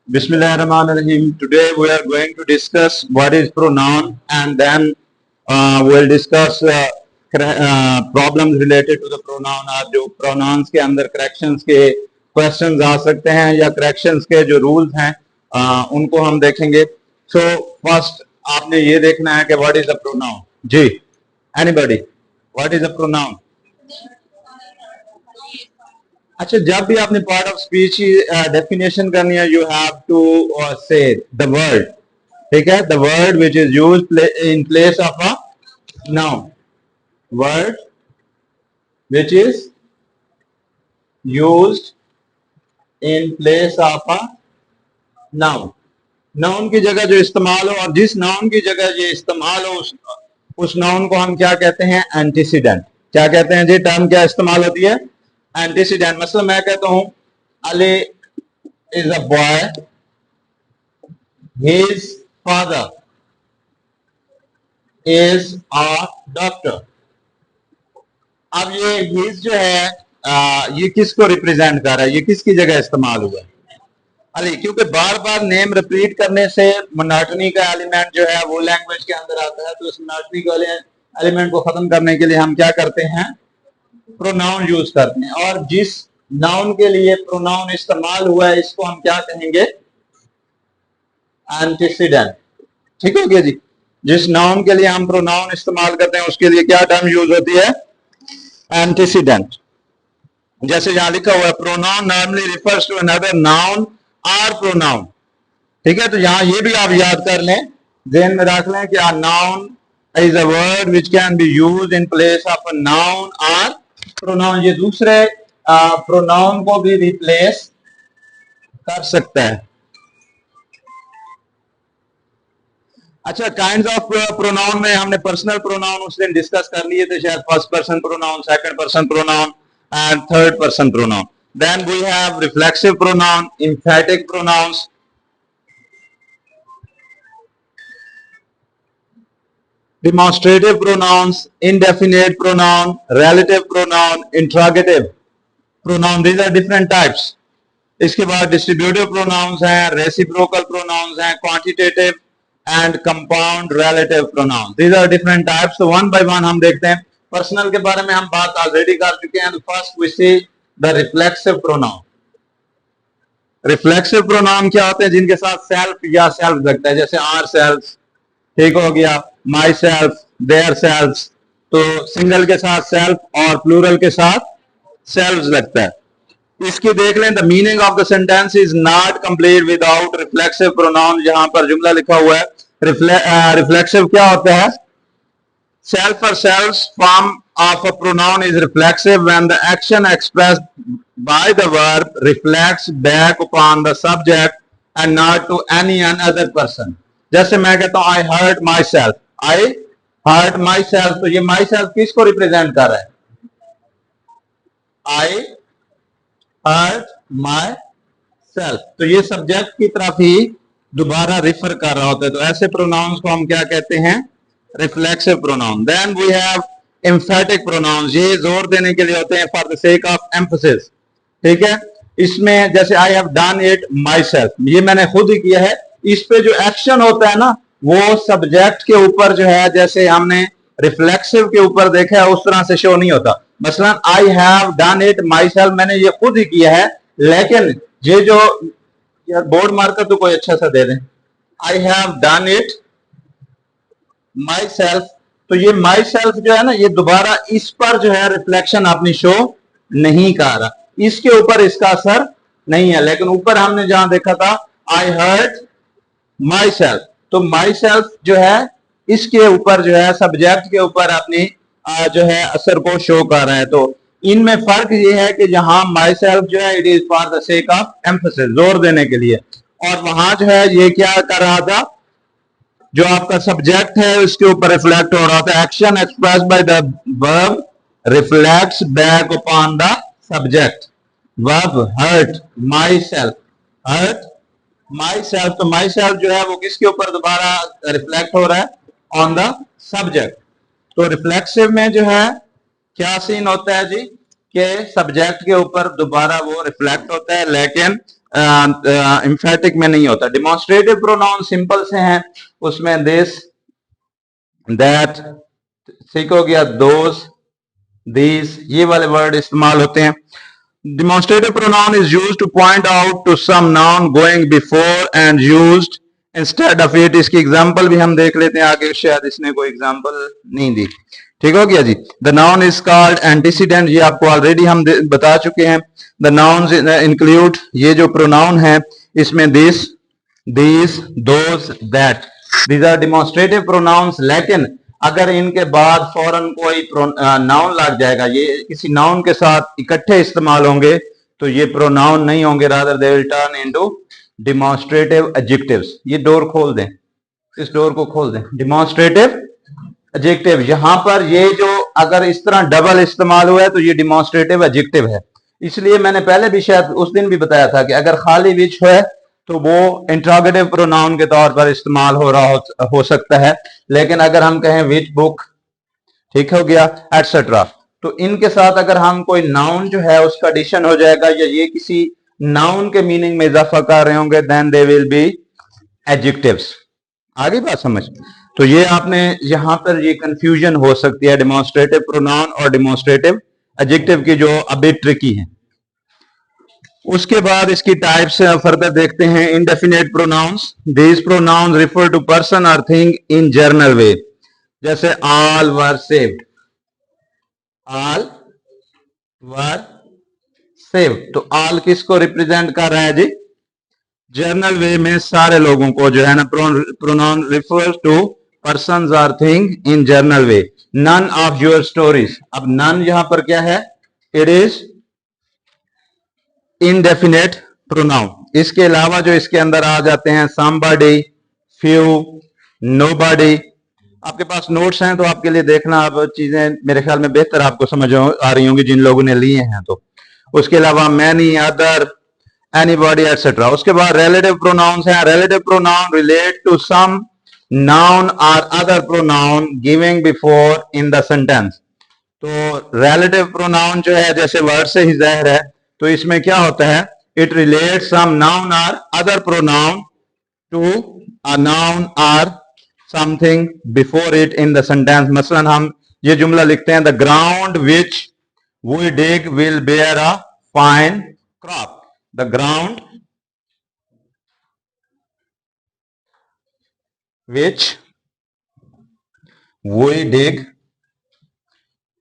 Bismillahirrahmanirrahim. Today we are going to discuss what is pronoun, and then we'll discuss problems related to the pronoun. और जो pronouns के अंदर corrections के questions आ सकते हैं या corrections के जो rules हैं उनको हम देखेंगे. So first आपने ये देखना है कि what is a pronoun. Ji, anybody, what is a pronoun? अच्छा, जब भी आपने पार्ट ऑफ स्पीच की डेफिनेशन करनी है, यू हैव टू से द वर्ड. ठीक है, the word which is used in place of a noun. Word which is used in place of a noun. Noun की जगह जो इस्तेमाल हो, और जिस नाउन की जगह ये इस्तेमाल हो उस नाउन को हम क्या कहते हैं? एंटीसीडेंट. क्या कहते हैं जी? टर्म क्या इस्तेमाल होती है? एंटीसीडेंट. मतलब मैं कहता हूं Ali is a boy, his father is a doctor. अब ये हिज जो है ये किसको रिप्रेजेंट कर रहा है? ये किसकी जगह इस्तेमाल हुआ है? अली. क्योंकि बार बार नेम रिपीट करने से मोनोटनी का एलिमेंट जो है वो लैंग्वेज के अंदर आता है. तो इस मोनोटनी के एलिमेंट को खत्म करने के लिए हम क्या करते हैं? प्रोनाउन यूज करते हैं. और जिस नाउन के लिए प्रोनाउन इस्तेमाल हुआ है इसको हम क्या कहेंगे? एंटीसीडेंट. ठीक हो गया जी. जिस नाउन के लिए हम प्रोनाउन इस्तेमाल करते हैं उसके लिए क्या टर्म यूज होती है? एंटीसीडेंट. जैसे यहां लिखा हुआ है, pronoun normally refers to another noun और प्रोनाउन. ठीक है, तो यहां ये भी आप याद कर लें, ध्यान में रख लें कि noun is a word which can be used in place of a noun और प्रोनाउन. ये दूसरे प्रोनाउन को भी रिप्लेस कर सकता है. अच्छा, काइंड्स ऑफ प्रोनाउन में हमने पर्सनल प्रोनाउन उस दिन डिस्कस कर लिए थे शायद. First person pronoun, second person pronoun and third person pronoun. Then we have reflexive pronoun, emphatic pronouns, demonstrative pronouns, indefinite pronoun, relative pronoun, interrogative pronoun. These are different types. इसके बाद distributive pronouns हैं, reciprocal pronouns हैं, quantitative and compound relative pronouns. These are different types. So one by one हम देखते हैं. Personal के बारे में हम बात ऑलरेडी कर चुके हैं. First we see the reflexive pronoun. Reflexive pronoun क्या होते हैं? जिनके साथ self या self लगता है. जैसे ourselves, ठीक हो गया, माई सेल्फ, देयर सेल्फ. तो सिंगल के साथ सेल्फ और प्लूरल के साथ सेल्फ लगता है. इसकी देख लें. The meaning of the sentence is not complete without reflexive pronoun. जहां पर जुमला लिखा हुआ है रिफ्लेक्सिव क्या होता है? सेल्फ और self form of a pronoun is reflexive when the action expressed by the verb reflects back upon the subject and not to any other person. जैसे मैं कहता हूं I hurt myself, I hurt myself. तो ये myself किसको represent कर रहा है? I hurt myself. तो ये सब्जेक्ट की तरफ ही दोबारा रिफर कर रहा होता है. तो ऐसे प्रोनाउंस को हम क्या कहते हैं? Reflexive pronoun. Then we have emphatic pronouns. ये जोर देने के लिए होते हैं, for the sake of emphasis. ठीक है, इसमें जैसे I have done it myself, ये मैंने खुद ही किया है. इस पे जो एक्शन होता है ना वो सब्जेक्ट के ऊपर जो है, जैसे हमने रिफ्लेक्सिव के ऊपर देखा है उस तरह से शो नहीं होता. मसलन आई have done it my self, मैंने ये खुद ही किया है. लेकिन ये जो यार बोर्ड मार्कर तो कोई अच्छा सा दे दें. आई have done it myself. तो ये माई सेल्फ जो है ना, ये दोबारा इस पर जो है रिफ्लेक्शन अपनी शो नहीं कर रहा. इसके ऊपर इसका असर नहीं है. लेकिन ऊपर हमने जहां देखा था आई हर्ट माई सेल्फ, तो माई सेल्फ जो है इसके ऊपर जो है सब्जेक्ट के ऊपर अपनी जो है असर को शो कर रहा है. तो इनमें फर्क ये है कि जहां माई सेल्फ जो है it is for the sake of emphasis, जोर देने के लिए. और वहां जो है ये क्या कर रहा था? जो आपका सब्जेक्ट है उसके ऊपर रिफ्लेक्ट हो रहा था. Action express by the verb reflects back upon the subject. Verb hurt myself, hurt myself. तो माई सेल्फ जो है वो किसके ऊपर दोबारा रिफ्लेक्ट हो रहा है? On the subject. तो रिफ्लेक्सिव में जो है क्या सीन होता है जी? कि सब्जेक्ट के ऊपर दोबारा वो रिफ्लेक्ट होता है, लेकिन एम्फेटिक में नहीं होता। डिमॉन्स्ट्रेटिव प्रोनाउन सिंपल से हैं, उसमें दिस, दैट, ठीक हो गया, दोस, दीज, ये वाले वर्ड इस्तेमाल होते हैं। Demonstrative pronoun is used to point out to some noun going before and used instead of it। इसकी एग्जांपल भी हम देख लेते हैं आगे, शायद इसने कोई एग्जांपल नहीं दी। ठीक हो गया जी। The noun is called antecedent, ये आपको ऑलरेडी हम बता चुके हैं। The nouns include, ये जो प्रोनाउन है इसमें this, these, those, that, these are demonstrative pronouns। लेकिन अगर इनके बाद फौरन कोई नाउन लग जाएगा, ये किसी नाउन के साथ इकट्ठे इस्तेमाल होंगे, तो ये प्रोनाउन नहीं होंगे, rather they will turn into demonstrative adjectives. ये डोर खोल दें, इस डोर को खोल दें। डिमॉन्स्ट्रेटिव एडजेक्टिव, यहां पर ये जो अगर इस तरह डबल इस्तेमाल हुआ है तो ये डिमॉन्स्ट्रेटिव एडजेक्टिव है। इसलिए मैंने पहले भी शायद उस दिन भी बताया था कि अगर खाली विच है तो वो इंट्रोगेटिव प्रोनाउन के तौर पर इस्तेमाल हो सकता है। लेकिन अगर हम कहें विच बुक, ठीक हो गया, एटसेट्रा, तो इनके साथ अगर हम कोई नाउन जो है उसका एडिशन हो जाएगा या ये किसी नाउन के मीनिंग में इजाफा कर रहे होंगे, then they will be adjectives. आगे बात समझ। तो ये आपने यहां पर ये कंफ्यूजन हो सकती है डिमॉन्स्ट्रेटिव प्रोनाउन और डिमॉन्स्ट्रेटिव एडजेक्टिव की, जो अभी ट्रिकी है। उसके बाद इसकी टाइप्स फर्दर देखते हैं। Indefinite pronouns, these pronouns refer to person और थिंग इन जनरल वे, जैसे all were saved, all were saved, तो ऑल किसको रिप्रेजेंट कर रहा है जी? जनरल वे में सारे लोगों को जो है ना। प्रोनाउन रिफर्स टू पर्सन्स और thing in general way. None of your stories, अब नन यहां पर क्या है? It is indefinite pronoun. इसके अलावा जो इसके अंदर आ जाते हैं somebody, few, nobody। आपके पास नोट्स हैं तो आपके लिए देखना, अब चीजें मेरे ख्याल में बेहतर आपको समझ आ रही होंगी जिन लोगों ने लिए हैं। तो उसके अलावा many, other, anybody, etc। उसके बाद रिलेटिव प्रोनाउंस हैं। Relative pronoun relate to some noun और other pronoun giving before in the sentence. तो रिलेटिव प्रोनाउन जो है, जैसे वर्ड से ही जाहिर है, तो इसमें क्या होता है? इट रिलेट सम नाउन और other pronoun to a noun और something before it in the sentence. मसलन हम ये जुमला लिखते हैं, the ground which we dig will bear a fine crop. The ground which we dig,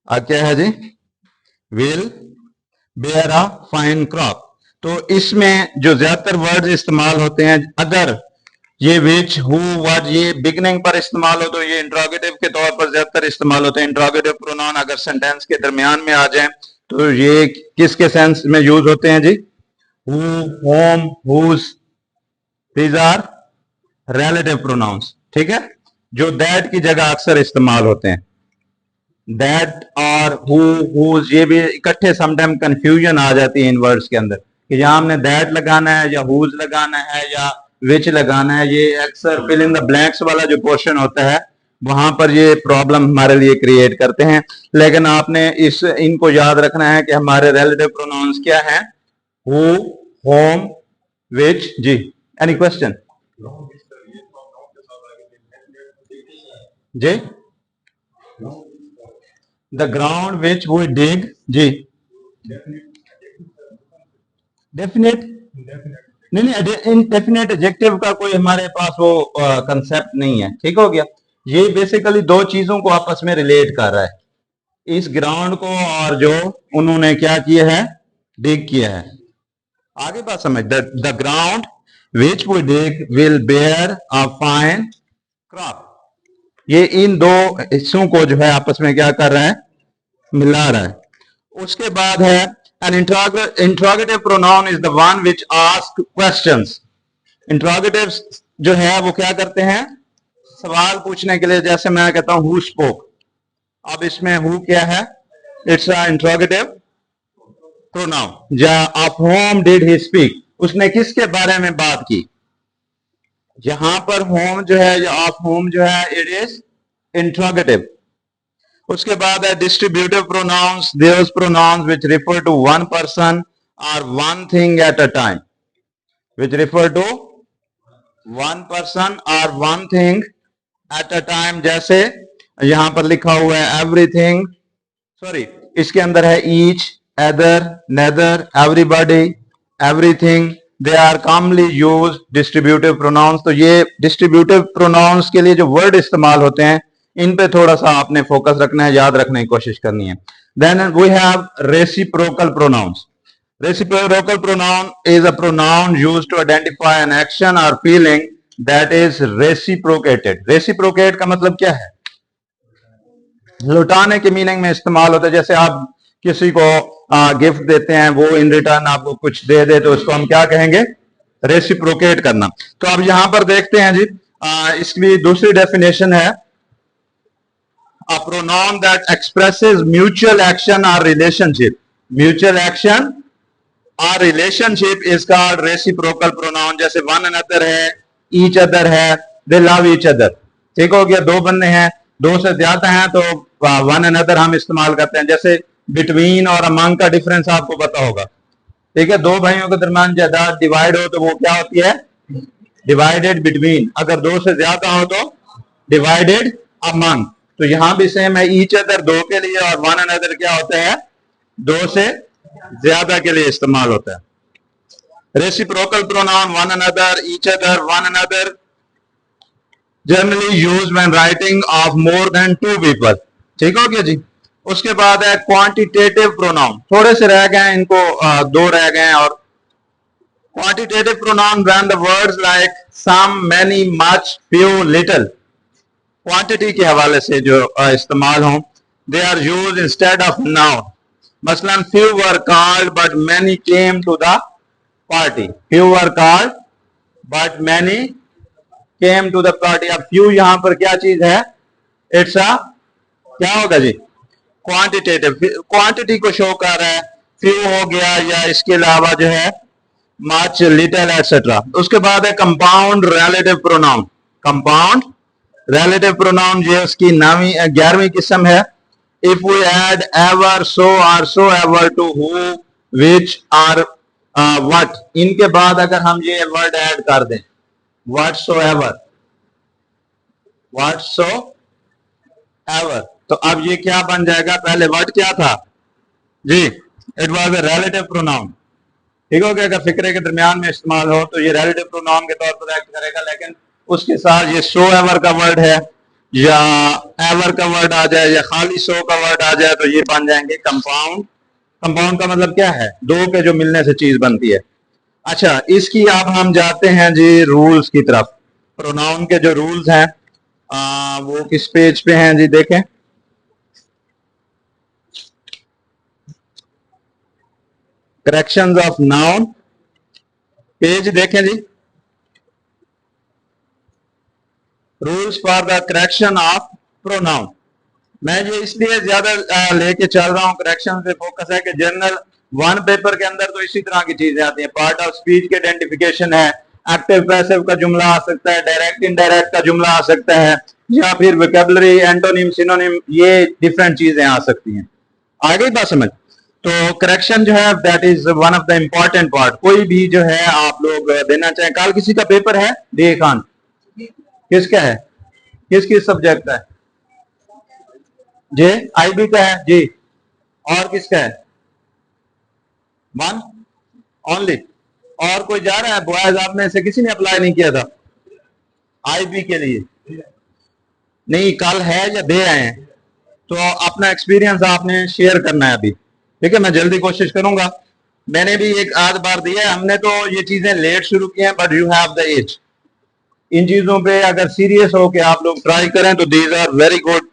क्या है जी? Will bear a fine crop. तो इसमें जो ज्यादातर वर्ड इस्तेमाल होते हैं, अगर ये विच, हु, व्हाट ये बिगनिंग पर इस्तेमाल हो तो ये इंट्रोगेटिव के तौर पर ज्यादातर इस्तेमाल होते हैं। इंट्रोगेटिव प्रोनाउन अगर सेंटेंस के दरमियान में आ जाए तो ये किसके सेंस में यूज होते हैं जी? Who, whom, whose, these are relative pronouns. ठीक है, जो दैट की जगह अक्सर इस्तेमाल होते हैं। दैट और हु, हुज, ये भी इकट्ठे समटाइम कंफ्यूजन आ जाती है इन वर्ड्स के अंदर कि यहां हमने दैट लगाना है या हुज लगाना है या विच लगाना है। ये अक्सर फिल इन द ब्लैंक्स वाला जो पोर्शन होता है वहां पर ये प्रॉब्लम हमारे लिए क्रिएट करते हैं। लेकिन आपने इनको याद रखना है कि हमारे रिलेटिव प्रोनाउंस क्या हैं? Who, whom, which. जी, एनी क्वेश्चन? जी, the ground which we dig, जी, डेफिनेट नहीं, इनडेफिनेट एडजेक्टिव का कोई हमारे पास वो कंसेप्ट नहीं है। ठीक हो गया। ये बेसिकली दो चीजों को आपस में रिलेट कर रहा है, इस ग्राउंड को और जो उन्होंने क्या किया है? डिग किया है। आगे बात समझ। The ground which we dig will bear a fine crop. ये इन दो हिस्सों को जो है आपस में क्या कर रहा है? मिला रहा है। उसके बाद है an interrogative pronoun is the one which asks questions। interrogatives जो है वो क्या करते हैं? सवाल पूछने के लिए। जैसे मैं कहता हूं who spoke, अब इसमें who क्या है? it's a interrogative pronoun। या of whom did he speak, उसने किसके बारे में बात की। यहां पर whom जो है या of whom जो है it is interrogative। उसके बाद है distributive pronouns, those pronouns which refer to one person और one thing at a time. which refer to one person or one thing at a time, जैसे यहां पर लिखा हुआ है everything, सॉरी इसके अंदर है each, either, neither, everybody, everything, they are commonly used distributive pronouns। तो ये distributive pronouns के लिए जो वर्ड इस्तेमाल होते हैं इन पे थोड़ा सा आपने फोकस रखना है, याद रखने की कोशिश करनी है। Then we have reciprocal pronouns। Reciprocal pronoun is a pronoun used to identify an action or feeling that is reciprocated। Reciprocate का मतलब क्या है? लौटाने के मीनिंग में इस्तेमाल होता है। जैसे आप किसी को गिफ्ट देते हैं, वो इन रिटर्न आपको कुछ दे दे, तो उसको हम क्या कहेंगे? रेसिप्रोकेट करना। तो अब यहां पर देखते हैं जी, इसकी दूसरी डेफिनेशन है, a pronoun that expresses mutual action or relationship। mutual action or relationship is called reciprocal pronoun। जैसे one another है, each other है, they love each other। ठीक हो गया, दो बंदे हैं, दो से ज्यादा हैं तो वन अनदर हम इस्तेमाल करते हैं। जैसे बिटवीन और अमंग का डिफरेंस आपको पता होगा। ठीक है, दो भाइयों के दरमियान जायदाद डिवाइड हो तो वो क्या होती है? Divided between. अगर दो से ज्यादा हो तो डिवाइडेड अमंग। तो यहां भी सेम है, ईच अदर दो के लिए और वन अनदर क्या होता है? दो से ज्यादा के लिए इस्तेमाल होता है। Reciprocal pronoun one another, each other, one another generally use when writing of more than two people. ठीक हो गया जी। उसके बाद है क्वांटिटेटिव प्रोनाउन। थोड़े से रह गए इनको, दो रह गए। और quantitative pronoun when the words like some, many, much, few, little, quantity के हवाले से जो इस्तेमाल हों, they are use instead of noun. मसलन few were called but many came to the party. Few were called but many came to the party. अब few यहां पर क्या चीज है? इट्स अ, क्या होगा जी? क्वांटिटेटिव, क्वांटिटी को शो कर रहा है। फ्यू हो गया, या इसके अलावा जो है मच, लिटिल, एटसेट्रा। उसके बाद है compound relative pronoun. Compound relative pronoun ये उसकी 11वीं किस्म है। इफ वी ऐड एवर, सो और सो एवर टू हु, विच और व्हाट, इनके बाद अगर हम ये वर्ड ऐड कर दें, व्हाटसोएवर, व्हाटसोएवर, तो अब ये क्या बन जाएगा? पहले वर्ड क्या था जी? It was a relative pronoun. ठीक हो गया। अगर फिक्रे के दरमियान में इस्तेमाल हो तो ये रिलेटिव प्रोनाउन के तौर पर एक्ट करेगा। लेकिन उसके साथ ये सो एवर का वर्ड है, या एवर का वर्ड आ जाए, या खाली सो का वर्ड आ जाए, तो ये बन जाएंगे कंपाउंड। कंपाउंड का मतलब क्या है? दो के जो मिलने से चीज बनती है। अच्छा, इसकी अब हम जाते हैं जी रूल्स की तरफ। प्रोनाउन के जो रूल्स हैं वो किस पेज पे हैं जी? देखें, करेक्शंस ऑफ नाउन, पेज देखें जी, rules for the correction of pronoun. मैं ये इसलिए ज्यादा लेके चल रहा हूँ, करेक्शन पे फोकस है कि जनरल वन पेपर के अंदर तो इसी तरह की चीजें आती हैं। पार्ट ऑफ स्पीच के आइडेंटिफिकेशन है, एक्टिव पैसिव का जुमला आ सकता है, डायरेक्ट इनडायरेक्ट का जुमला आ सकता है, या फिर वोकैबुलरी, एंटोनिम, सिनोनिम, ये डिफरेंट चीजें आ सकती हैं। आ गई बात समझ? तो करेक्शन जो है that is one of the important part. कोई भी जो है आप लोग देना चाहें। कल किसी का पेपर है? डे खान, किसका है? किस किस सब्जेक्ट का है? जे आईबी का है जी। और किसका है? One only. और कोई जा रहा है? बॉयज आप में से किसी ने अप्लाई नहीं किया था आईबी के लिए? नहीं, कल है या दे आए हैं? तो अपना एक्सपीरियंस आपने शेयर करना है अभी। ठीक है, मैं जल्दी कोशिश करूंगा। मैंने भी एक आध बार दिया है। हमने तो ये चीजें लेट शुरू की हैं, but you have the edge. इन चीजों पे अगर सीरियस हो के आप लोग ट्राई करें तो दीज आर वेरी गुड।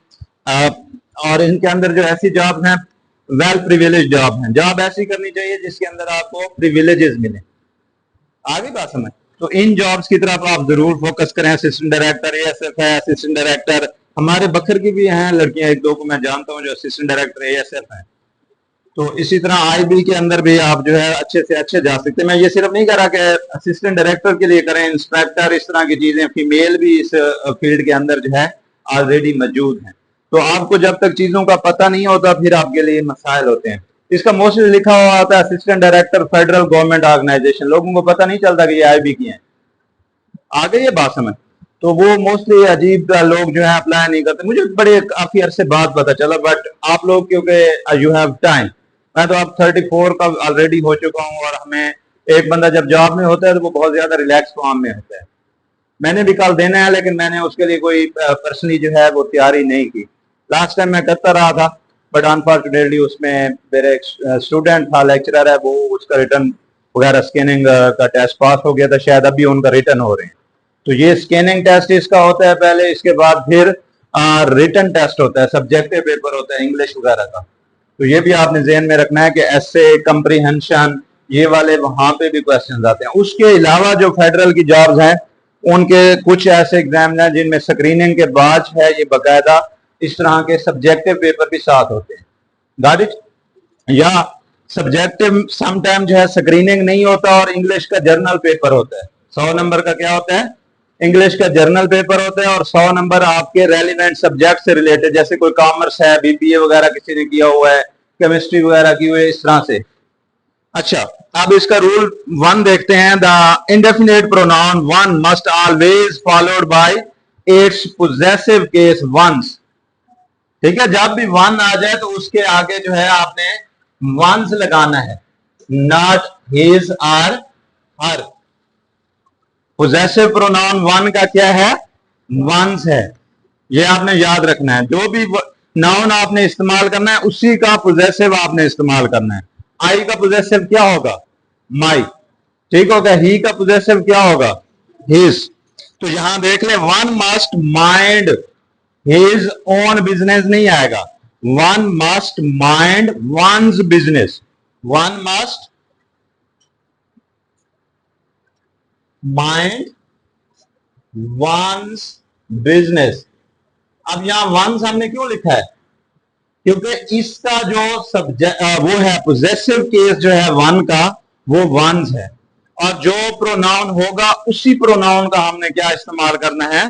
और इनके अंदर जो ऐसी जॉब हैं, वेल प्रिविलेज जॉब हैं। जॉब ऐसी करनी चाहिए जिसके अंदर आपको प्रिविलेजेस मिले। आगे बात समझ? तो इन जॉब्स की तरफ आप जरूर फोकस करें। असिस्टेंट डायरेक्टर एएसएफ है, असिस्टेंट डायरेक्टर हमारे बखर की भी हैं लड़कियां, एक दो को मैं जानता हूं जो असिस्टेंट डायरेक्टर एएसएफ हैं। तो इसी तरह आईबी के अंदर भी आप जो है अच्छे से अच्छे जा सकते हैं। मैं ये सिर्फ नहीं कह रहा कि असिस्टेंट डायरेक्टर के लिए करें, इंस्पेक्टर, इस तरह की चीजें, फीमेल भी इस फील्ड के अंदर जो है ऑलरेडी मौजूद हैं। तो आपको जब तक चीजों का पता नहीं होता फिर आपके लिए मसाइल होते हैं। इसका मोस्टली लिखा हुआ होता है assistant director federal government organisation, लोगों को पता नहीं चलता कि ये आईबी की है। आ गई ये बात समझ? तो वो मोस्टली अजीब लोग जो है अप्लाई नहीं करते, मुझे बड़े काफी अरसे बाद पता चला, बट आप लोग क्योंकि यू हैव टाइम, मैं तो अब 34 का ऑलरेडी हो चुका हूँ, और हमें एक बंदा जब जॉब में होता है तो वो बहुत ज्यादा रिलैक्स फॉर्म में होता है। मैंने भी कल देना है, लेकिन मैंने उसके लिए कोई पर्सनली जो है वो तैयारी नहीं की। लास्ट टाइम मैं करता रहा था, बट अनफॉर्चुनेटली उसमें मेरे स्टूडेंट था, लेक्चरर है, वो उसका रिटर्न वगैरह स्कैनिंग का टेस्ट पास हो गया था, शायद अभी उनका रिटर्न हो रहे हैं। तो ये स्कैनिंग टेस्ट इसका होता है पहले, इसके बाद फिर रिटन टेस्ट होता है, सब्जेक्टिव पेपर होता है इंग्लिश वगैरह का। तो ये भी आपने ज़हन में रखना है कि एसे, कंप्रीहेंशन, ये वाले वहां पे भी क्वेश्चन आते हैं। उसके अलावा जो फेडरल की जॉब्स हैं उनके कुछ ऐसे एग्जाम हैं जिनमें स्क्रीनिंग के बाद है ये बाकायदा इस तरह के सब्जेक्टिव पेपर भी साथ होते हैं। Got it? या सब्जेक्टिव समटाइम जो है स्क्रीनिंग नहीं होता और इंग्लिश का जर्नल पेपर होता है। 100 नंबर का क्या होता है? इंग्लिश का जर्नल पेपर होता है, और 100 नंबर आपके रेलिवेंट सब्जेक्ट से रिलेटेड, जैसे कोई कॉमर्स है, बीबीए वगैरह किसी ने किया हुआ है, केमिस्ट्री वगैरह की हुई है, इस तरह से। अच्छा, अब इसका रूल 1 देखते हैं। The indefinite pronoun one must always followed by its possessive case one's. ठीक है, जब भी वन आ जाए तो उसके आगे जो है आपने वंस लगाना है, नॉट हिज और हर। पोजेसिव प्रोनाउन वन का क्या है? वंस है। ये आपने याद रखना है। जो भी नाउन आपने इस्तेमाल करना है उसी का पोजेसिव आपने इस्तेमाल करना है। आई का पोजेसिव क्या होगा? माई। ठीक होगा। ही का पोजेसिव क्या होगा? हिज। तो यहां देख ले, one must mind his own business नहीं आएगा, one must mind one's business. One must mind one's business. अब यहां वंस हमने क्यों लिखा है? क्योंकि इसका जो सब्जेक्ट वो है पोजेसिव केस जो है वन का, वो वंस है, और जो प्रोनाउन होगा उसी प्रोनाउन का हमने क्या इस्तेमाल करना है?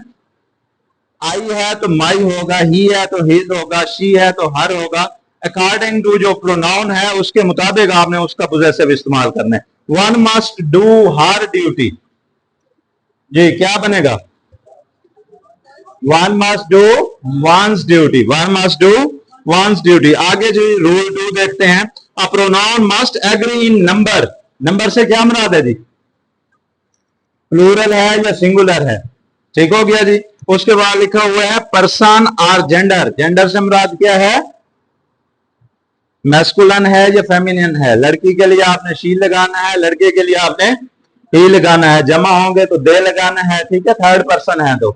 आई है तो माई होगा, ही है तो हिज होगा, शी है तो हर होगा। अकॉर्डिंग टू जो प्रोनाउन है उसके मुताबिक आपने उसका पोजेसिव इस्तेमाल करना है। One must do her duty. जी क्या बनेगा? One must do one's duty. One must do one's duty. आगे जो रूल 2 देखते हैं। A pronoun must agree in number. Number से क्या मुराद है जी? प्लूरल है या सिंगुलर है? ठीक हो गया जी। उसके बाद लिखा हुआ है पर्सन और जेंडर। जेंडर से मुराद क्या है? मैस्कुलन है या फेमिनिन है? लड़की के लिए आपने शी लगाना है, लड़के के लिए आपने ही लगाना है। जमा होंगे तो दे लगाना है। ठीक है। थर्ड पर्सन है तो,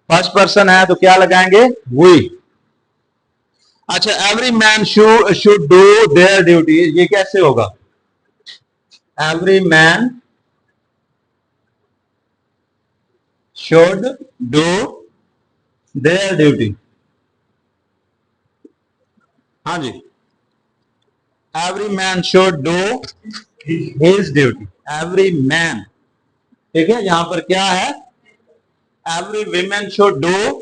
फर्स्ट पर्सन है तो क्या लगाएंगे? वी। अच्छा, every man should do their duty. ये कैसे होगा? Every man should do their duty. हाँ जी, every man should do his duty. Every man. ठीक है। यहां पर क्या है? Every women should do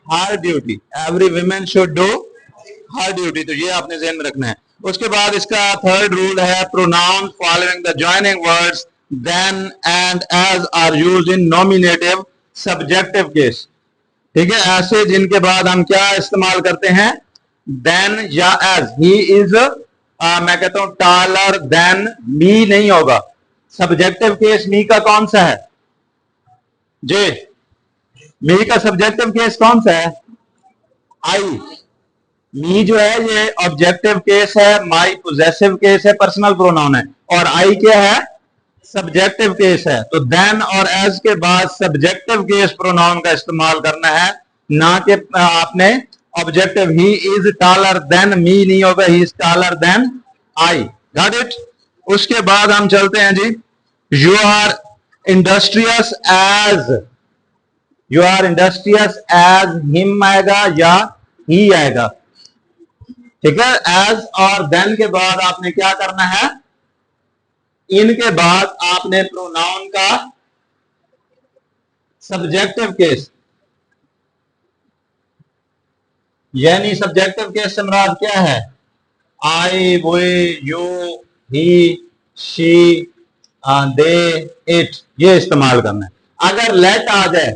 her duty. Every women should do her duty. तो ये आपने ध्यान में रखना है। उसके बाद इसका थर्ड रूल है pronoun following the joining words than and as are used in nominative subjective case. ठीक है। ऐसे जिनके बाद हम क्या इस्तेमाल करते हैं? देन या एज। ही इज मैं कहता हूं टॉलर देन मी नहीं होगा। सब्जेक्टिव केस मी का कौन सा है जी? मी का सब्जेक्टिव केस कौन सा है? आई। मी जो है ये ऑब्जेक्टिव केस है, माई पोजेसिव केस है, पर्सनल प्रोनाउन है, और आई क्या है? सब्जेक्टिव केस है। तो देन और एज के बाद सब्जेक्टिव केस प्रोनाउन का इस्तेमाल करना है, ना कि आपने objective. He is taller than me नहीं होगा, he is taller than I. Got it? उसके बाद हम चलते हैं जी। You are industrious as. You are industrious as him आएगा या ही आएगा। ठीक है। एज और देन के बाद आपने क्या करना है? इनके बाद आपने प्रोनाउन का सब्जेक्टिव केस, यानी सब्जेक्टिव केस से मुराद क्या है? I, we, you, he, she, they, it, ये इस्तेमाल करना है। अगर लेट आ जाए,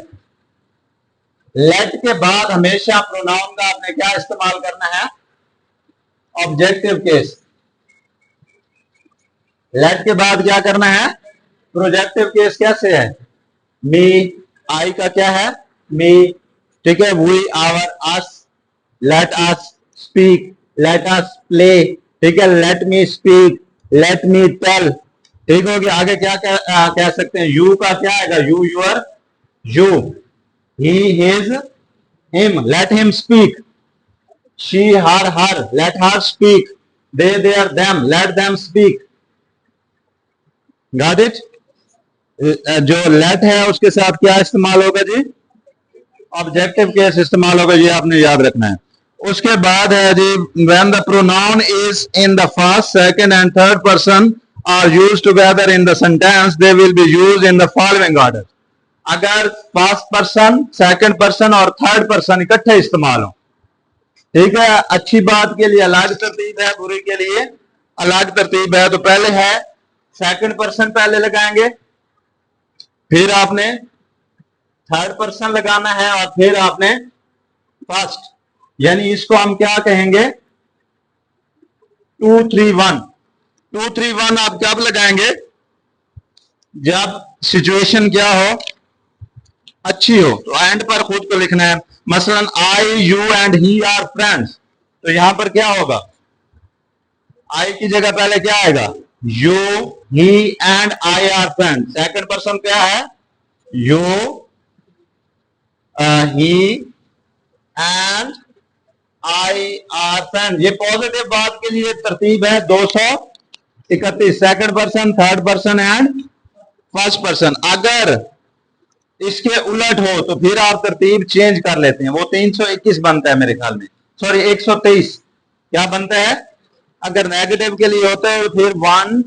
लेट के बाद हमेशा प्रोनाउन का आपने क्या इस्तेमाल करना है? Objective case. लेट के बाद क्या करना है? प्रोजेक्टिव केस कैसे है? मी, आई का क्या है? मी, ठीक है। We, our, us, let us speak, let us play, ठीक है। Let me speak, let me tell, ठीक हो गया। आगे क्या कह सकते हैं? यू का क्या आएगा? You, your, you, he, his, him, let him speak. She, her, let her speak. They, their, them, let them speak. Got it? जो लेट है उसके साथ क्या इस्तेमाल होगा जी? ऑब्जेक्टिव केस इस्तेमाल होगा, ये आपने याद रखना है। उसके बाद है जी, when the pronoun is in the first, second and third person are used together in the sentence, they will be used in the following order. अगर फर्स्ट पर्सन, सेकंड पर्सन और थर्ड पर्सन इकट्ठे इस्तेमाल हो, ठीक है। अच्छी बात के लिए अलग तरतीब है, बुरी के लिए अलग तरतीब है। तो पहले है सेकंड पर्सन पहले लगाएंगे, फिर आपने थर्ड पर्सन लगाना है और फिर आपने फर्स्ट, यानी इसको हम क्या कहेंगे? 2-3-1। 2-3-1 आप कब लगाएंगे? जब सिचुएशन क्या हो? अच्छी हो। तो एंड पर खुद को लिखना है। मसलन I, you and he are friends, तो यहां पर क्या होगा? आई की जगह पहले क्या आएगा? You, he and I R friends. Second person क्या है? You, he and I R friend. ये पॉजिटिव बात के लिए तरतीब है 231। Second person, third person and first person. अगर इसके उलट हो तो फिर आप तरतीब चेंज कर लेते हैं। वो 321 बनता है मेरे ख्याल में, सॉरी 123। क्या बनता है? अगर नेगेटिव के लिए होता है तो फिर 1,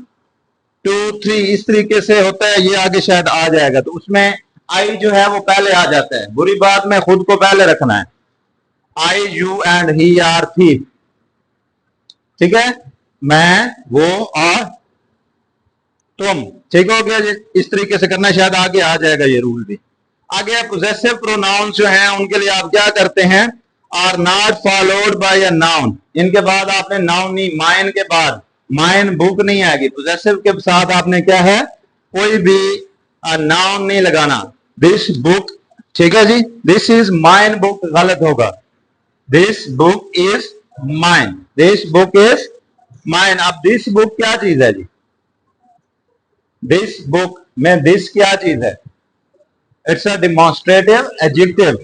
2, 3 इस तरीके से होता है। ये आगे शायद आ जाएगा, तो उसमें आई जो है वो पहले आ जाता है। बुरी बात में खुद को पहले रखना है। I, you and he are thief, ठीक है। मैं, वो और तुम, ठीक हो गया। इस तरीके से करना, शायद आगे आ जाएगा ये रूल भी। आगे पोजेसिव प्रोनाउंस जो हैं उनके लिए आप क्या करते हैं? Are not followed by a noun. इनके बाद आपने नाउन नहीं, माइन के बाद, माइन बुक नहीं आएगी। पोजेसिव के साथ आपने क्या है? कोई भी नाउन नहीं लगाना। दिस बुक, ठीक है जी। दिस इज माइन बुक गलत होगा। This book is mine, this book is mine. अब दिस बुक क्या चीज है जी? दिस बुक में दिस क्या चीज है? It's a demonstrative adjective,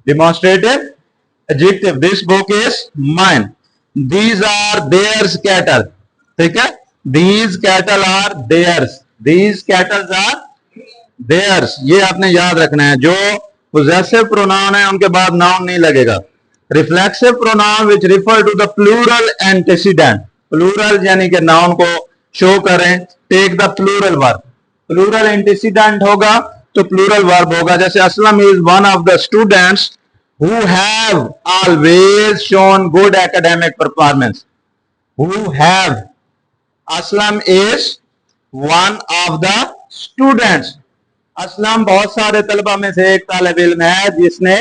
demonstrative adjective. This book is mine. These are theirs cattle, ठीक है। These cattle are theirs, these cattles are theirs. ये आपने याद रखना है। जो पोजेसिव प्रोनाउन है उनके बाद नाउन नहीं लगेगा। Reflexive pronoun which refer to the plural antecedent, plural यानी कि नाउन को शो करें। Take the plural verb, plural antecedent होगा तो प्लूरल वर्ब होगा। जैसे Aslam is one of the students who have always shown good academic performance. Who have, Aslam is one of the students. Aslam बहुत सारे तलबा में से एक तालिब इल्म है जिसने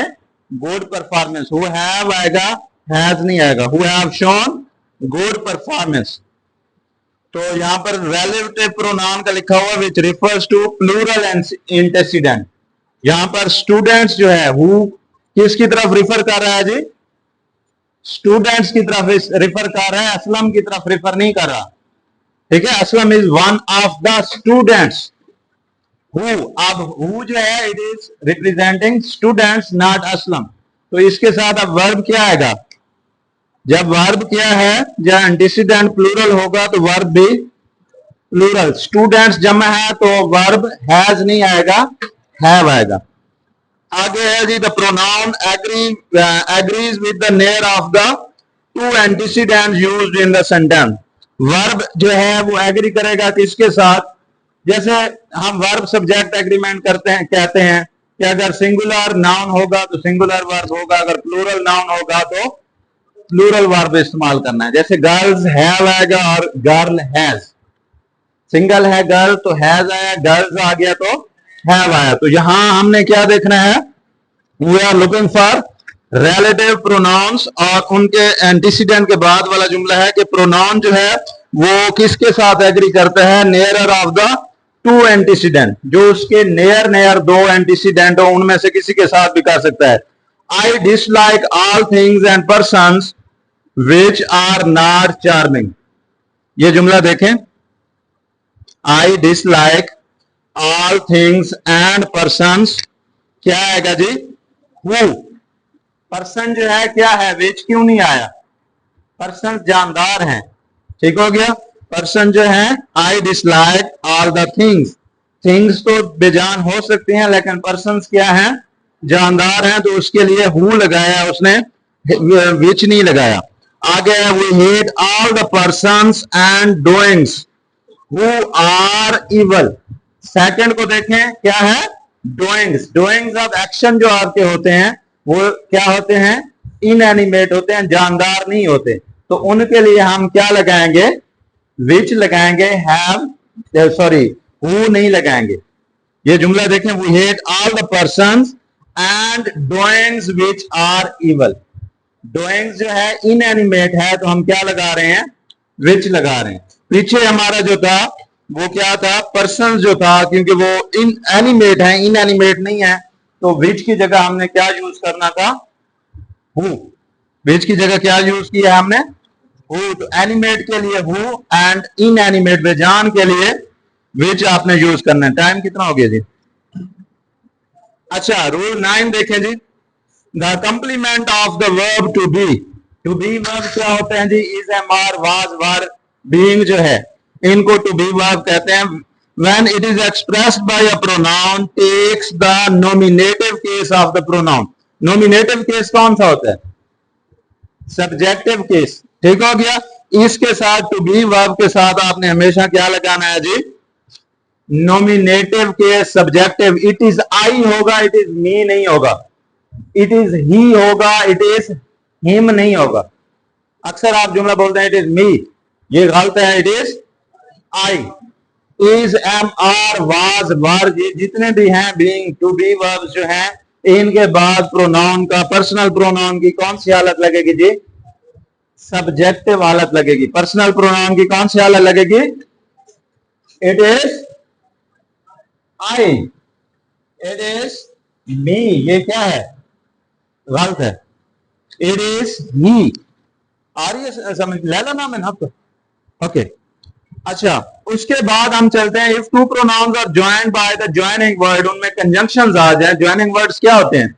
गुड परफॉर्मेंस, हु हैव आएगा, हैज नहीं आएगा। Who have shown good performance. तो यहां पर रिलेटिव प्रोनाउन का लिखा हुआ विच रिफर्स टू प्लूरल एंटीसीडेंट। यहां पर स्टूडेंट्स जो है, हु किसकी तरफ रिफर कर रहा है जी? स्टूडेंट्स की तरफ रिफर कर रहा है, असलम की तरफ रिफर नहीं कर रहा, ठीक है। Aslam is one of the students. Who, अब हु जो है it is representing students not Aslam. तो इसके साथ अब वर्ब क्या आएगा? जब वर्ब क्या है, जब एंटीसीडेंट प्लूरल होगा तो वर्ब भी प्लूरल। स्टूडेंट्स जमा है तो वर्ब हैज नहीं आएगा, हैव आएगा। आगे है जी, the pronoun agrees with the nearer of the two antecedent used in the sentence. Verb जो है वो एग्री करेगा किसके साथ? जैसे हम वर्ब सब्जेक्ट एग्रीमेंट करते हैं, कहते हैं कि अगर सिंगुलर नाउन होगा तो सिंगुलर वर्ब होगा, अगर प्लूरल नाउन होगा तो प्लूरल वर्ब इस्तेमाल करना है। जैसे गर्ल्स हैव आएगा और गर्ल हैज, सिंगल है गर्ल तो हैज आया, गर्ल्स आ गया तो हैव आया। तो यहां हमने क्या देखना है, we are looking for relative pronouns, और उनके एंटीसीडेंट के बाद वाला जुमला है कि प्रोनाउन जो है वो किसके साथ एग्री करता है, nearer of the two antecedent, जो उसके नियर दो एंटीसीडेंट हो उनमें से किसी के साथ भी कर सकता है। I dislike all things and persons which are not charming, ये जुमला देखें, I dislike all things and persons, क्या आएगा जी, हु। पर्सन जो है क्या है, विच क्यों नहीं आया, पर्सन जानदार हैं, ठीक हो गया। पर्सन जो है I dislike all the things, things तो बेजान हो सकते हैं लेकिन पर्सन क्या है, जानदार हैं, तो उसके लिए हु लगाया उसने, विच नहीं लगाया। आगे we hate all the persons and doings who are evil, second को देखें क्या है, डूइंग्स, डूइंग्स ऑफ एक्शन जो आपके होते हैं वो क्या होते हैं, इनएनिमेट होते हैं, जानदार नहीं होते, तो उनके लिए हम क्या लगाएंगे, विच लगाएंगे, हैव सॉरी हु नहीं लगाएंगे। ये जुमला देखें, we hate all the persons and doings which are evil, doings जो है इनएनिमेट है तो हम क्या लगा रहे हैं, विच लगा रहे हैं। पीछे हमारा जो था वो क्या था, पर्सन जो था, क्योंकि वो इन एनिमेट है, इनएनिमेट नहीं है, तो विच की जगह हमने क्या यूज करना था, हु। विच की जगह क्या यूज किया हमने, हु। तो एनिमेट के लिए हु एंड इनएनिमेट बेजान के लिए विच आपने यूज करना है। टाइम कितना हो गया जी, अच्छा रूल 9 देखें जी, the complement of the verb to be, to be verb क्या होते हैं जी, is, am, are, was, were, being जो है इनको टू बी वर्ब कहते हैं। when it is expressed by a pronoun takes the nominative case of the pronoun, nominative case कौन सा होता है, subjective case, ठीक हो गया। इसके साथ टू बी वर्ब के साथ आपने हमेशा क्या लगाना है जी, nominative case, subjective, it is I होगा, इट इज मी नहीं होगा, इट इज ही होगा, इट इज हिम नहीं होगा। अक्सर आप जुमला बोलते हैं इट इज मी, ये गलत है, it is I. Is, am, are, was, were, ये जितने भी हैं बीइंग, टू बी वर्ब्स जो हैं, इनके बाद प्रोनाउन का, पर्सनल प्रोनाउन की कौन सी हालत लगेगी जी, सब्जेक्टिव हालत लगेगी। पर्सनल प्रोनाउन की कौन सी हालत लगेगी, it is I, it is me, ये क्या है, गलत है, इट इज ही। आ रही है समझ, ले लो ना मैंने आपको, ओके। अच्छा उसके बाद हम चलते हैं, if two pronouns are joined by the joining word, उनमें कंजंक्शंस आ जाए। जॉइनिंग वर्ड्स क्या होते हैं,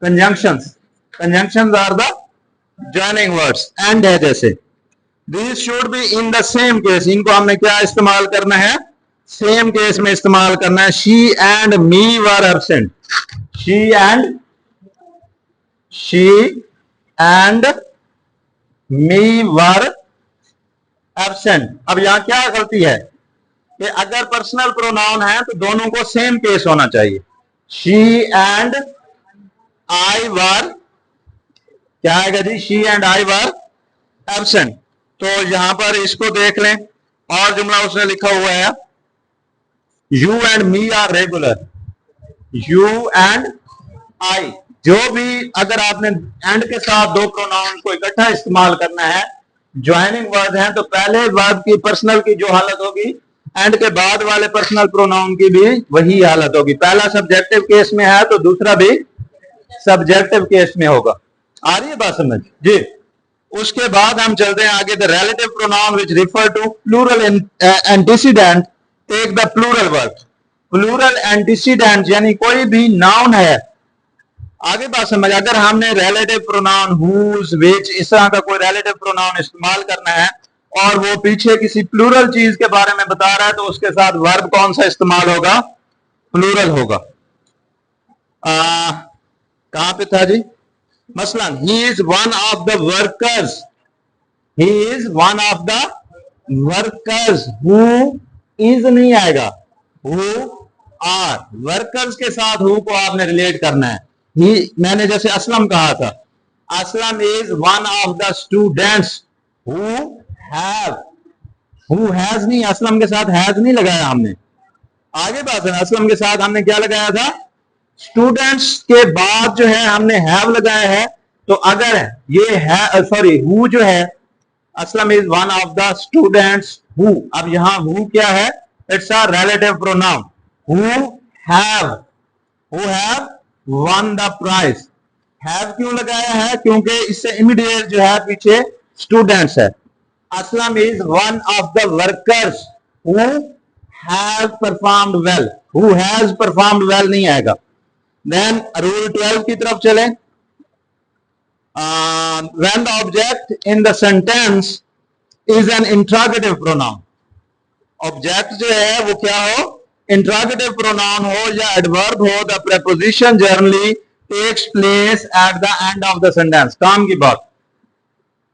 conjunctions, conjunctions are the joining words, and है जैसे, this should be in the same case, इनको हमने क्या इस्तेमाल करना है, सेम केस में इस्तेमाल करना है। She and me were absent, she and me were absent. अब यहां क्या गलती है कि अगर पर्सनल प्रोनाउन है तो दोनों को सेम केस होना चाहिए, शी एंड आई वर, क्या आएगा जी, she and I were absent. तो यहां पर इसको देख लें, और जुमला उसने लिखा हुआ है, you and me are regular, you and I, जो भी अगर आपने एंड के साथ दो प्रोनाउन को इकट्ठा इस्तेमाल करना है, ज्वाइनिंग वर्ड है, तो पहले वर्ब की पर्सनल की जो हालत होगी, एंड के बाद वाले पर्सनल प्रोनाउन की भी वही हालत होगी। पहला सब्जेक्टिव केस में है तो दूसरा भी सब्जेक्टिव केस में होगा। आ रही है बात समझ जी। उसके बाद हम चलते हैं आगे, the relative pronoun which refer to plural antecedent take the plural verb. Plural antecedent यानी कोई भी नाउन है, आगे बात समझ, अगर हमने रिलेटिव प्रोनाउन हुज, विच, इस तरह का कोई रिलेटिव प्रोनाउन इस्तेमाल करना है और वो पीछे किसी प्लूरल चीज के बारे में बता रहा है, तो उसके साथ वर्ब कौन सा इस्तेमाल होगा, प्लूरल होगा। कहां पे था जी, मसलन he is one of the workers, he is one of the workers, who is नहीं आएगा, हु आर, वर्कर्स के साथ हु को आपने रिलेट करना है। ही, मैंने जैसे असलम कहा था, Aslam is one of the students who has नहीं, असलम के साथ हैज नहीं लगाया हमने। आगे बात है, असलम के साथ हमने क्या लगाया था, स्टूडेंट्स के बाद जो है हमने हैव लगाया है। तो अगर ये है सॉरी हु जो है, Aslam is one of the students who, अब यहां हु क्या है, it's a relative pronoun. Who have won the prize. Have क्यों लगाया है, क्योंकि इससे इमीडिएट जो है पीछे स्टूडेंट्स है। Aslam is one of the workers who have performed well, who has performed well नहीं आएगा। देन रूल 12 की तरफ चलें। When the object in the sentence is an interrogative pronoun, object जो है वो क्या हो, इंट्रोगेटिव प्रोनाउन हो या एडवर्ब हो, the preposition generally takes place at the end of the sentence. काम की बात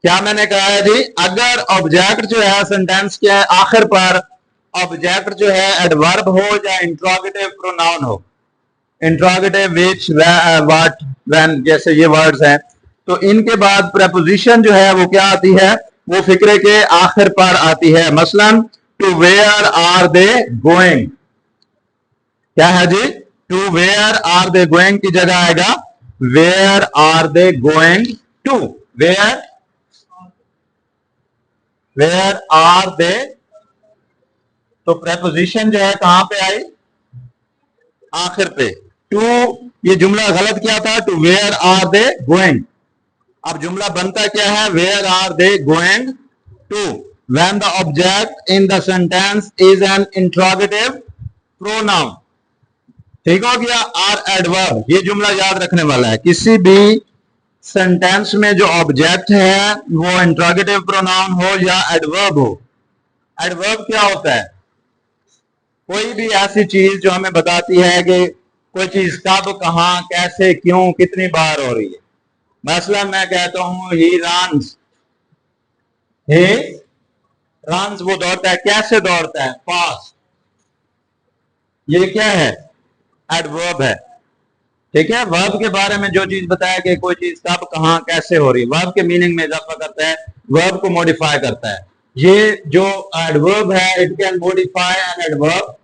क्या मैंने कहा है जी, अगर ऑब्जेक्ट जो है सेंटेंस के आखिर पर ऑब्जेक्ट जो है एडवर्ब हो या इंट्रोगेटिव प्रोनाउन हो, इंट्रोगेटिव विच व्हाट व्हेन जैसे ये वर्ड्स हैं, तो इनके बाद प्रेपोजिशन जो है वो क्या आती है, वो फिक्रे के आखिर पर आती है। मसलन to where are they going, क्या है जी, to where are they going की जगह आएगा where are they going to, where are they. तो प्रेपोजिशन जो है कहां पे आई, आखिर पे। टू, ये जुमला गलत क्या था, to where are they going. अब जुमला बनता क्या है, where are they going to, when the object in the sentence is an interrogative pronoun. ठीक हो गया। आर एडवर्ब, ये जुमला याद रखने वाला है, किसी भी सेंटेंस में जो ऑब्जेक्ट है वो इंट्रोगेटिव प्रोनाउन हो या एडवर्ब हो। एडवर्ब क्या होता है, कोई भी ऐसी चीज जो हमें बताती है कि कोई चीज कब, कहां, कैसे, क्यों, कितनी बार हो रही है। मसलन मैं कहता हूं ही रन्स, वो दौड़ता है, कैसे दौड़ता है, फास्ट। ये क्या है, एडवर्ब है। ठीक है, वर्ब के बारे में जो चीज बताया कि कोई चीज कब, कहां, कैसे हो रही है, वर्ब के मीनिंग में इजाफा करता है, वर्ब को मॉडिफाई करता है। ये जो एडवर्ब है, it can modify an adverb,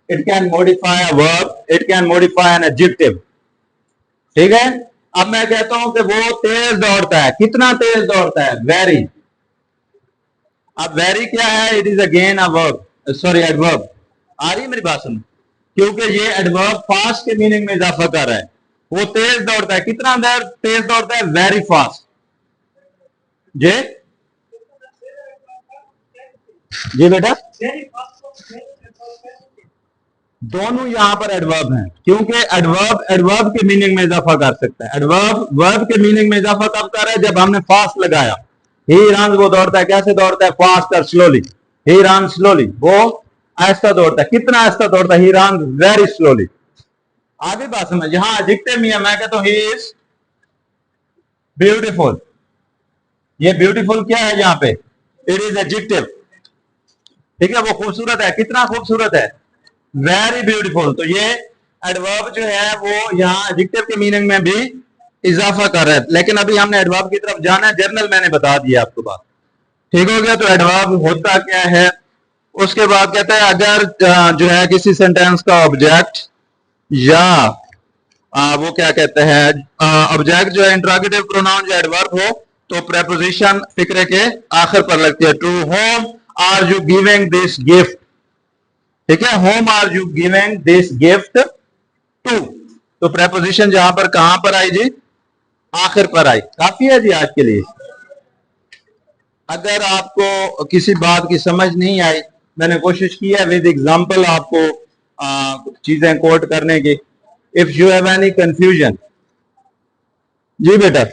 it can modify a verb, it can modify an adjective. ठीक है, अब मैं कहता हूं कि वो तेज दौड़ता है, कितना तेज दौड़ता है, वेरी। अब वेरी क्या है, it is again a verb, sorry adverb. आ रही है मेरी बात सुन, क्योंकि ये एडवर्ब फास्ट के मीनिंग में इजाफा कर रहा है। वो तेज दौड़ता है, कितना देर तेज दौड़ता है, वेरी फास्ट। जी बेटा, दोनों यहां पर एडवर्ब हैं, क्योंकि एडवर्ब के मीनिंग में इजाफा कर सकता है। एडवर्ब वर्ब के मीनिंग में इजाफा कब कर रहा है, जब हमने फास्ट लगाया। ही रन्स, वो दौड़ता है, कैसे दौड़ता है, फास्ट और स्लोली। ही रन्स स्लोली, वो आहिस्ता दौड़ता है, कितना आहिस्ता दौड़ता है, ही रन्स वेरी स्लोली। आगे बात समझ, यहां एडजेक्टिव में मैं कहता हूं ही इज ब्यूटीफुल। ये ब्यूटीफुल क्या है यहाँ पे, इट इज एडजेक्टिव। ठीक है, वो खूबसूरत है, कितना खूबसूरत है, वेरी ब्यूटीफुल। तो ये एडवर्ब जो है वो यहाँ एडजेक्टिव के मीनिंग में भी इजाफा कर रहा है। लेकिन अभी हमने एडवर्ब की तरफ जाना है, जर्नल मैंने बता दिया आपको बात। ठीक हो गया। तो एडवर्ब होता क्या है, उसके बाद कहता है अगर जो है किसी सेंटेंस का ऑब्जेक्ट या वो क्या कहते हैं ऑब्जेक्ट जो है इंट्रोगेटिव प्रोनाउन जो एडवर्ब हो, तो प्रेपोजिशन फिक्रे के आखिर पर लगती है। To whom are you giving this gift. ठीक है, whom are you giving this gift to. तो प्रेपोजिशन जहां पर कहां पर आई जी, आखिर पर आई। काफी है जी आज के लिए। अगर आपको किसी बात की समझ नहीं आई, मैंने कोशिश की है विद एग्जांपल आपको चीजें कोट करने की। If you have any confusion, जी बेटा।